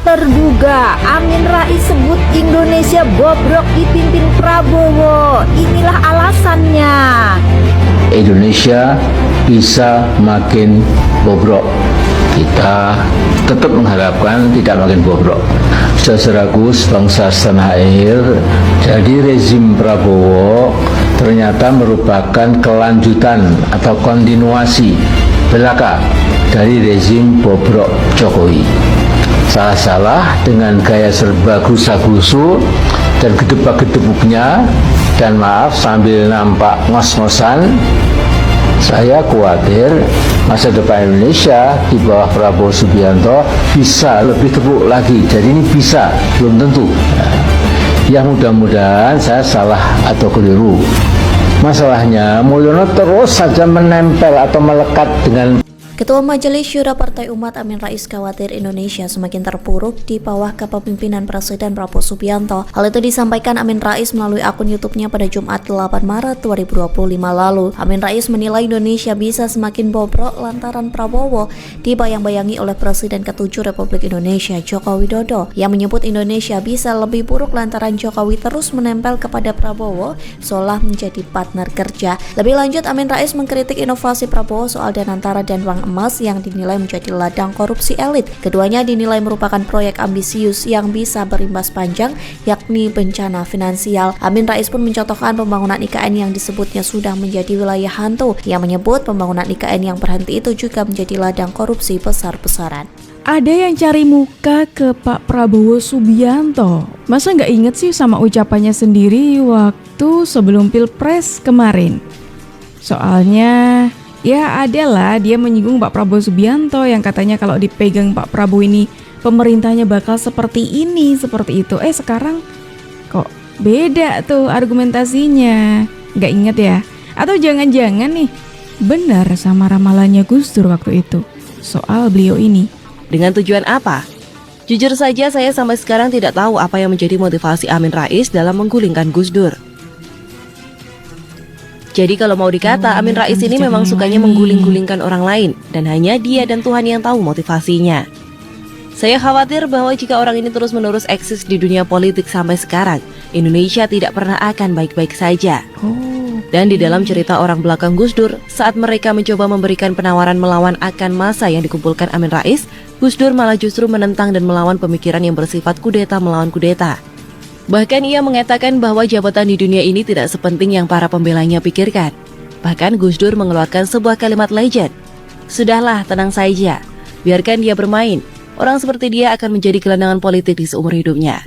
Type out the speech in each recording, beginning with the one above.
terduga. Amin Rais sebut Indonesia bobrok dipimpin Prabowo. Inilah alasannya. Indonesia bisa makin bobrok. Kita tetap mengharapkan tidak makin bobrok. Saudaraku bangsa setanah air, jadi rezim Prabowo ternyata merupakan kelanjutan atau kontinuasi belaka dari rezim bobrok Jokowi. Salah-salah dengan gaya serba gusa-gusu dan gedebak-gedebuknya, dan maaf sambil nampak ngos-ngosan, saya khawatir masa depan Indonesia di bawah Prabowo Subianto bisa lebih terpuruk lagi. Jadi ini bisa, belum tentu. Ya mudah-mudahan saya salah atau keliru. Masalahnya Mulyono terus saja menempel atau melekat dengan Ketua Majelis Syura Partai Umat Amin Rais khawatir Indonesia semakin terpuruk di bawah kepemimpinan Presiden Prabowo Subianto. Hal itu disampaikan Amin Rais melalui akun YouTube-nya pada Jumat 8 Maret 2025 lalu. Amin Rais menilai Indonesia bisa semakin bobrok lantaran Prabowo dibayang-bayangi oleh Presiden ke-7 Republik Indonesia Joko Widodo, yang menyebut Indonesia bisa lebih buruk lantaran Jokowi terus menempel kepada Prabowo seolah menjadi partner kerja. Lebih lanjut, Amin Rais mengkritik inovasi Prabowo soal Danantara dan Uang Emas yang dinilai menjadi ladang korupsi elit. Keduanya dinilai merupakan proyek ambisius yang bisa berimbas panjang, yakni bencana finansial. Amin Rais pun mencontohkan pembangunan IKN yang disebutnya sudah menjadi wilayah hantu. Ia menyebut pembangunan IKN yang berhenti itu juga menjadi ladang korupsi besar-besaran. Ada yang cari muka ke Pak Prabowo Subianto. Masa nggak inget sih sama ucapannya sendiri waktu sebelum Pilpres kemarin? Soalnya ya adalah dia menyinggung Pak Prabowo Subianto yang katanya kalau dipegang Pak Prabowo ini pemerintahnya bakal seperti ini, seperti itu. Sekarang kok beda tuh argumentasinya. Nggak inget ya? Atau jangan-jangan nih benar sama ramalannya Gus Dur waktu itu soal beliau ini. Dengan tujuan apa? Jujur saja saya sampai sekarang tidak tahu apa yang menjadi motivasi Amin Rais dalam menggulingkan Gus Dur. Jadi kalau mau dikata, Amin Rais ini memang sukanya mengguling-gulingkan orang lain, dan hanya dia dan Tuhan yang tahu motivasinya. Saya khawatir bahwa jika orang ini terus-menerus eksis di dunia politik sampai sekarang, Indonesia tidak pernah akan baik-baik saja. Dan di dalam cerita orang belakang Gus Dur, saat mereka mencoba memberikan penawaran melawan akan massa yang dikumpulkan Amin Rais, Gus Dur malah justru menentang dan melawan pemikiran yang bersifat kudeta melawan kudeta. Bahkan ia mengatakan bahwa jabatan di dunia ini tidak sepenting yang para pembelanya pikirkan. Bahkan Gus Dur mengeluarkan sebuah kalimat legend. Sudahlah, tenang saja. Biarkan dia bermain. Orang seperti dia akan menjadi gelandangan politik di seumur hidupnya.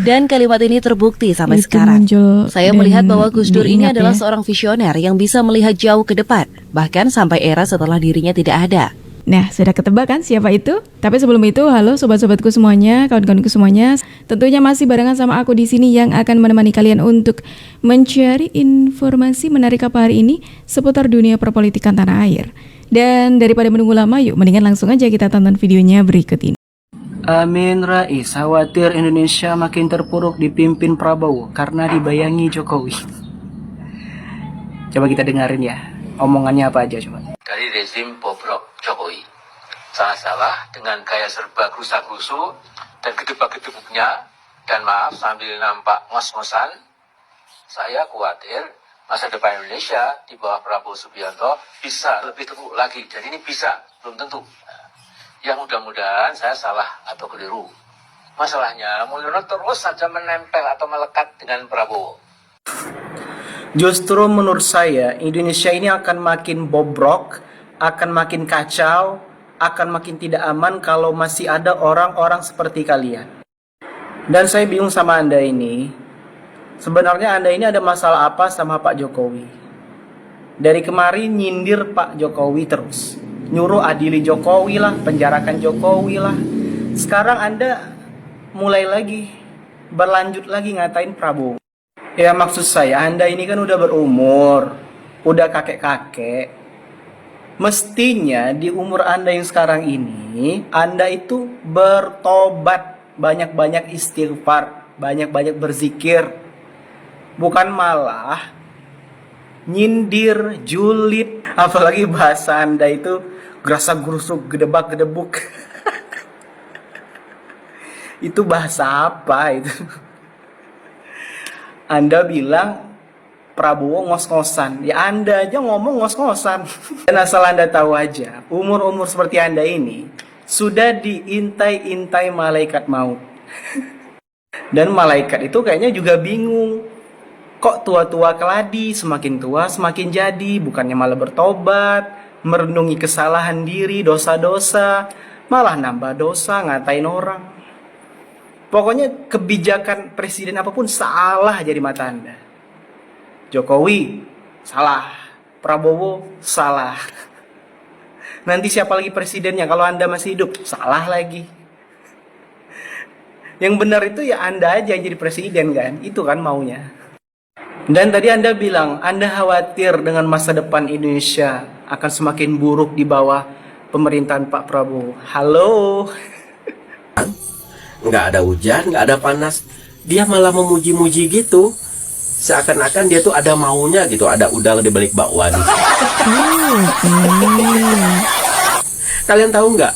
Dan kalimat ini terbukti sampai sekarang. Saya melihat bahwa Gus Dur ini adalah seorang visioner yang bisa melihat jauh ke depan, bahkan sampai era setelah dirinya tidak ada. Nah, sudah ketebak kan siapa itu? Tapi sebelum itu, halo sobat-sobatku semuanya, kawan-kawanku semuanya. Tentunya masih barengan sama aku di sini yang akan menemani kalian untuk mencari informasi menarik apa hari ini seputar dunia perpolitikan tanah air. Dan daripada menunggu lama, yuk mendingan langsung aja kita tonton videonya berikut ini. Amin Rais khawatir Indonesia makin terpuruk dipimpin Prabowo karena dibayangi Jokowi. Coba kita dengerin ya, omongannya apa aja coba. dari rezim bobrok Jokowi. Salah-salah dengan gaya serba gusa-gusu dan gedebak-gedebuknya, dan maaf sambil nampak ngos-ngosan, saya khawatir masa depan Indonesia di bawah Prabowo Subianto bisa lebih terpuruk lagi. Jadi ini bisa, belum tentu. Ya mudah-mudahan saya salah atau keliru. Masalahnya Mulyono terus saja menempel atau melekat dengan Prabowo. Justru menurut saya Indonesia ini akan makin bobrok, akan makin kacau, akan makin tidak aman kalau masih ada orang-orang seperti kalian. Dan saya bingung sama Anda ini. Sebenarnya Anda ini ada masalah apa sama Pak Jokowi? Dari kemarin nyindir Pak Jokowi terus, nyuruh adili Jokowi lah, penjarakan Jokowi lah. Sekarang Anda mulai lagi, berlanjut lagi ngatain Prabowo. Ya maksud saya, Anda ini kan udah berumur, udah kakek-kakek. Mestinya di umur Anda yang sekarang ini, Anda itu bertobat, banyak-banyak istighfar, banyak-banyak berzikir. Bukan malah nyindir, julid, apalagi bahasa Anda itu gerasa-gerusuk, gedebak-gedebuk. Itu bahasa apa itu? Anda bilang Prabowo ngos-ngosan. Ya Anda aja ngomong ngos-ngosan. Dan asal Anda tahu aja, umur-umur seperti Anda ini sudah diintai-intai malaikat maut. Dan malaikat itu kayaknya juga bingung. Kok tua-tua keladi, semakin tua semakin jadi, bukannya malah bertobat, merenungi kesalahan diri, dosa-dosa, malah nambah dosa, ngatain orang. Pokoknya kebijakan presiden apapun salah jadi mata Anda. Jokowi salah, Prabowo salah. Nanti siapa lagi presidennya kalau Anda masih hidup? Salah lagi. Yang benar itu ya Anda aja yang jadi presiden kan, itu kan maunya. Dan tadi Anda bilang Anda khawatir dengan masa depan Indonesia akan semakin buruk di bawah pemerintahan Pak Prabowo. Halo. Nggak ada hujan, nggak ada panas, dia malah memuji-muji gitu, seakan-akan dia tuh ada maunya gitu, ada udang di balik bakwan. Kalian tahu nggak,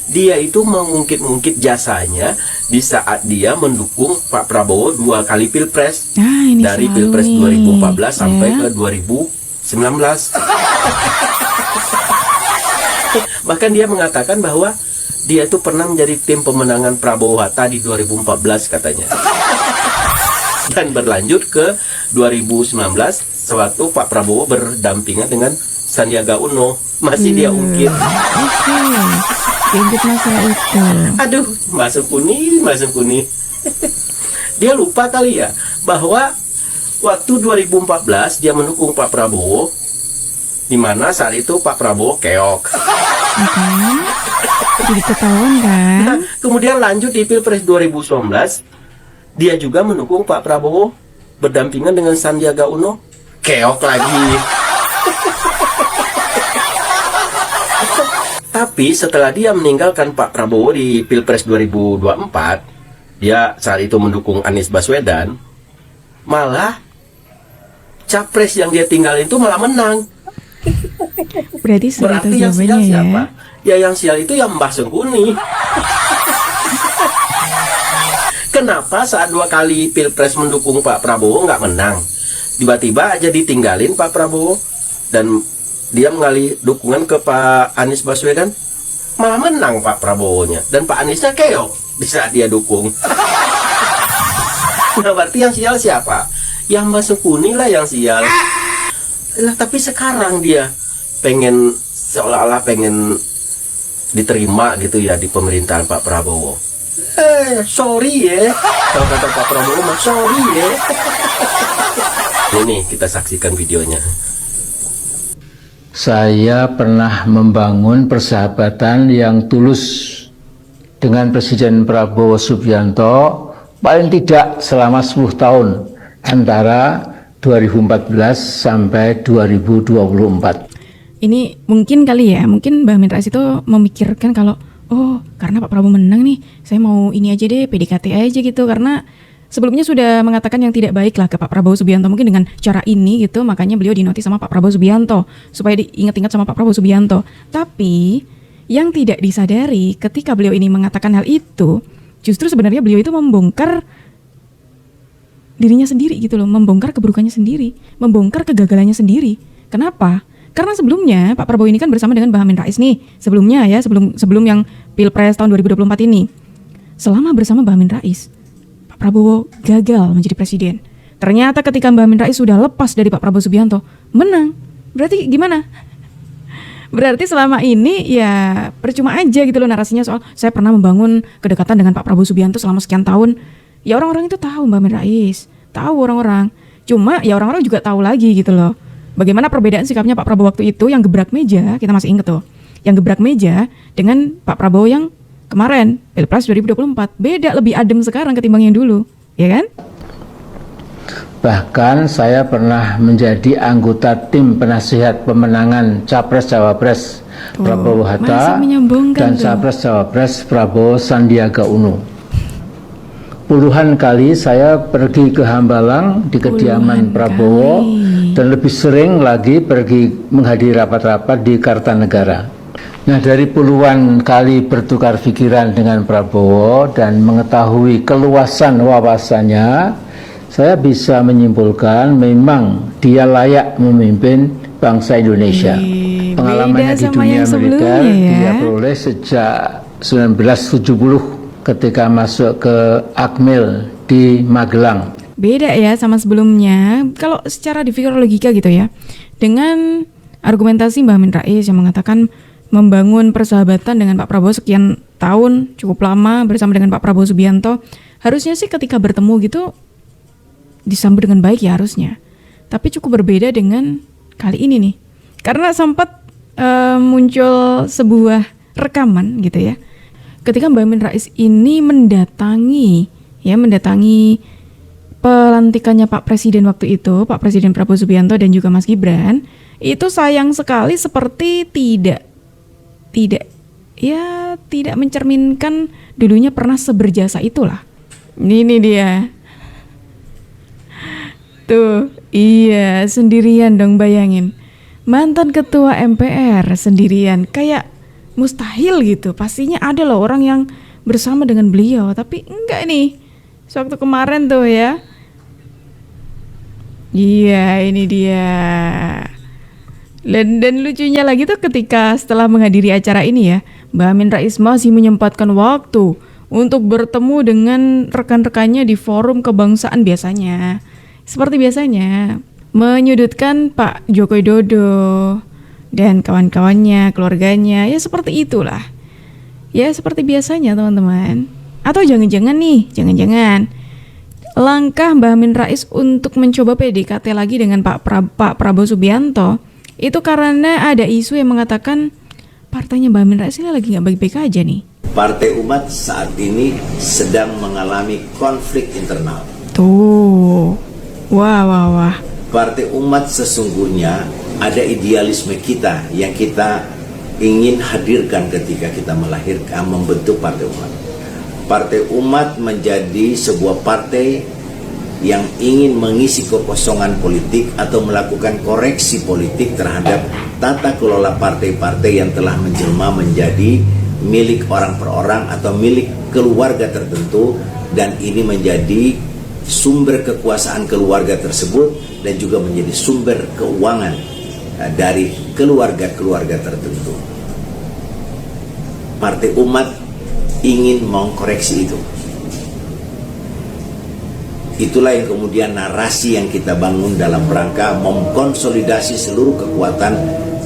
dia itu mengungkit-ungkit jasanya di saat dia mendukung Pak Prabowo 2 kali pilpres, dari pilpres 2014 sampai ke 2019. Bahkan dia mengatakan bahwa dia itu pernah menjadi tim pemenangan Prabowo Hatta di 2014 katanya. Dan berlanjut ke 2019 sewaktu Pak Prabowo berdampingan dengan Sandiaga Uno, masih dia ungkit. Ungkit masalah itu. Aduh, masuk kuni. Dia lupa kali ya bahwa waktu 2014 dia mendukung Pak Prabowo, di mana saat itu Pak Prabowo keok. Jadi ketahuan kan? Nah, kemudian lanjut di Pilpres 2019, dia juga mendukung Pak Prabowo berdampingan dengan Sandiaga Uno, keok lagi. Tapi setelah dia meninggalkan Pak Prabowo di Pilpres 2024, dia saat itu mendukung Anies Baswedan, malah capres yang dia tinggalin itu malah menang. Berarti sudah itu yang sial jawabannya ya. siapa? Ya yang sial itu yang Mbah Sengkuni. Kenapa saat 2 kali Pilpres mendukung Pak Prabowo nggak menang? Tiba-tiba aja ditinggalin Pak Prabowo dan dia mengalih dukungan ke Pak Anies Baswedan, malah menang Pak Prabowo-nya, dan Pak Aniesnya keok di saat dia dukung. Nah, berarti yang sial siapa? Yang Mbak Sengkuni lah yang sial. Nah, tapi sekarang dia pengen seolah-olah pengen diterima gitu ya di pemerintahan Pak Prabowo. Sorry ya, kalau kata Pak Prabowo mah sorry ya. Ini kita saksikan videonya. Saya pernah membangun persahabatan yang tulus dengan Presiden Prabowo Subianto paling tidak selama 10 tahun antara 2014 sampai 2024. Ini mungkin kali ya, mungkin Mbak Amin Rais itu memikirkan kalau oh karena Pak Prabowo menang nih, saya mau ini aja deh, PDKT aja gitu, karena sebelumnya sudah mengatakan yang tidak baik lah ke Pak Prabowo Subianto, mungkin dengan cara ini gitu, makanya beliau dinotis sama Pak Prabowo Subianto supaya diingat-ingat sama Pak Prabowo Subianto. Tapi yang tidak disadari ketika beliau ini mengatakan hal itu, justru sebenarnya beliau itu membongkar dirinya sendiri gitu loh, membongkar keburukannya sendiri, membongkar kegagalannya sendiri. Kenapa? Karena sebelumnya Pak Prabowo ini kan bersama dengan Mbak Amin Rais nih, sebelumnya ya, sebelum yang Pilpres tahun 2024 ini. Selama bersama Mbak Amin Rais, Pak Prabowo gagal menjadi presiden. Ternyata ketika Mbak Amin Rais sudah lepas dari Pak Prabowo Subianto, menang. Berarti gimana? Berarti selama ini ya percuma aja gitu loh narasinya soal saya pernah membangun kedekatan dengan Pak Prabowo Subianto selama sekian tahun. Ya orang-orang itu tahu Mbak Amin Rais, tahu orang-orang. Cuma ya orang-orang juga tahu lagi gitu loh. Bagaimana perbedaan sikapnya Pak Prabowo waktu itu yang gebrak meja, kita masih inget tuh. Yang gebrak meja dengan Pak Prabowo yang kemarin, Pilpres 2024. Beda, lebih adem sekarang ketimbang yang dulu, ya kan? Bahkan saya pernah menjadi anggota tim penasihat pemenangan Capres-Cawapres Prabowo Hatta dan Capres-Cawapres Prabowo Sandiaga Uno. Puluhan kali saya pergi ke Hambalang di kediaman Prabowo dan lebih sering lagi pergi menghadiri rapat-rapat di Kartanegara. Nah, dari puluhan kali bertukar pikiran dengan Prabowo dan mengetahui keluasan wawasannya, saya bisa menyimpulkan memang dia layak memimpin bangsa Indonesia. Pengalamannya di dunia militer dia peroleh sejak 1970 ketika masuk ke Akmil di Magelang. Beda ya sama sebelumnya. Kalau secara di fikir logika gitu ya, dengan argumentasi Mbah Amin Rais yang mengatakan membangun persahabatan dengan Pak Prabowo sekian tahun, cukup lama bersama dengan Pak Prabowo Subianto, harusnya sih ketika bertemu gitu disambut dengan baik ya harusnya. Tapi cukup berbeda dengan kali ini nih, karena sempat muncul sebuah rekaman gitu ya, ketika Mbah Amin Rais ini mendatangi pelantikannya Pak Presiden waktu itu, Pak Presiden Prabowo Subianto dan juga Mas Gibran. Itu sayang sekali seperti tidak mencerminkan dulunya pernah seberjasa itulah. Ini dia. Tuh, iya, sendirian dong, bayangin. Mantan ketua MPR sendirian, kayak mustahil gitu. Pastinya ada loh orang yang bersama dengan beliau, tapi enggak nih. Sewaktu kemarin tuh ya. Iya, ini dia. Dan lucunya lagi tuh ketika setelah menghadiri acara ini ya, Mbah Amin Rais masih menyempatkan waktu untuk bertemu dengan rekan-rekannya di forum kebangsaan biasanya. Seperti biasanya, menyudutkan Pak Joko Widodo dan kawan-kawannya, keluarganya, ya seperti itulah. Ya seperti biasanya teman-teman. Atau jangan-jangan langkah Mbah Amin Rais untuk mencoba PDKT lagi dengan Pak Prabowo Subianto itu karena ada isu yang mengatakan partainya Mbah Amin Rais ini lagi nggak baik-baik aja nih. Partai Umat saat ini sedang mengalami konflik internal. Tuh, wah. Partai Umat sesungguhnya ada idealisme kita yang kita ingin hadirkan ketika kita membentuk Partai Umat. Partai Umat menjadi sebuah partai yang ingin mengisi kekosongan politik atau melakukan koreksi politik terhadap tata kelola partai-partai yang telah menjelma menjadi milik orang per orang atau milik keluarga tertentu, dan ini menjadi sumber kekuasaan keluarga tersebut dan juga menjadi sumber keuangan dari keluarga-keluarga tertentu. Partai Umat ingin mengkoreksi itu. Itulah yang kemudian narasi yang kita bangun dalam rangka mengkonsolidasi seluruh kekuatan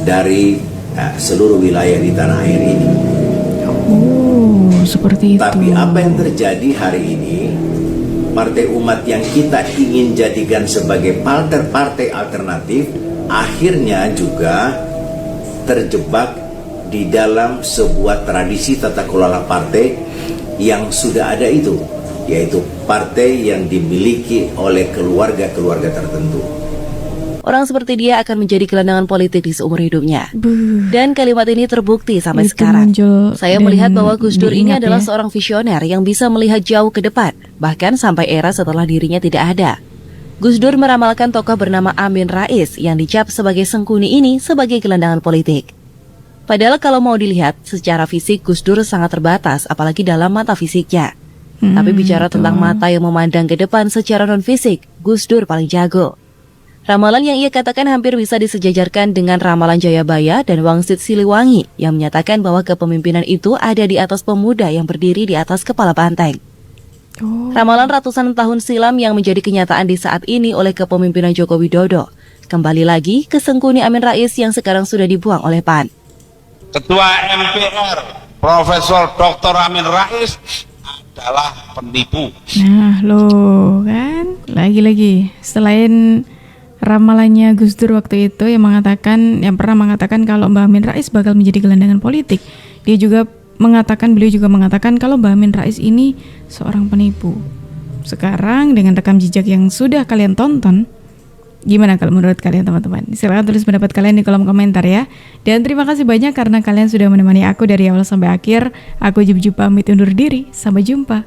dari seluruh wilayah di tanah air ini. Oh, seperti itu. Tapi apa yang terjadi hari ini, Partai Umat yang kita ingin jadikan sebagai partai alternatif, akhirnya juga terjebak di dalam sebuah tradisi tata kelola partai yang sudah ada itu, yaitu partai yang dimiliki oleh keluarga-keluarga tertentu. Orang seperti dia akan menjadi gelandangan politik di seumur hidupnya. Dan kalimat ini terbukti sampai sekarang. Saya melihat bahwa Gus Dur ini adalah seorang visioner yang bisa melihat jauh ke depan, bahkan sampai era setelah dirinya tidak ada. Gus Dur meramalkan tokoh bernama Amin Rais yang dicap sebagai Sengkuni ini sebagai gelandangan politik. Padahal kalau mau dilihat secara fisik, Gus Dur sangat terbatas, apalagi dalam mata fisiknya. Tapi bicara tentang mata yang memandang ke depan secara non-fisik, Gus Dur paling jago. Ramalan yang ia katakan hampir bisa disejajarkan dengan ramalan Jayabaya dan Wangsit Siliwangi yang menyatakan bahwa kepemimpinan itu ada di atas pemuda yang berdiri di atas kepala banteng. Ramalan ratusan tahun silam yang menjadi kenyataan di saat ini oleh kepemimpinan Joko Widodo. Kembali lagi ke Sengkuni Amin Rais yang sekarang sudah dibuang oleh PAN. Ketua MPR Profesor Dr. Amin Rais adalah penipu. Nah loh kan, lagi-lagi selain ramalannya Gus Dur waktu itu yang pernah mengatakan kalau Mbah Amin Rais bakal menjadi gelandangan politik, beliau juga mengatakan kalau Mbah Amin Rais ini seorang penipu. Sekarang dengan rekam jejak yang sudah kalian tonton, gimana kalau menurut kalian teman-teman? Silahkan tulis pendapat kalian di kolom komentar ya. Dan terima kasih banyak karena kalian sudah menemani aku dari awal sampai akhir. Aku Jub pamit undur diri. Sampai jumpa.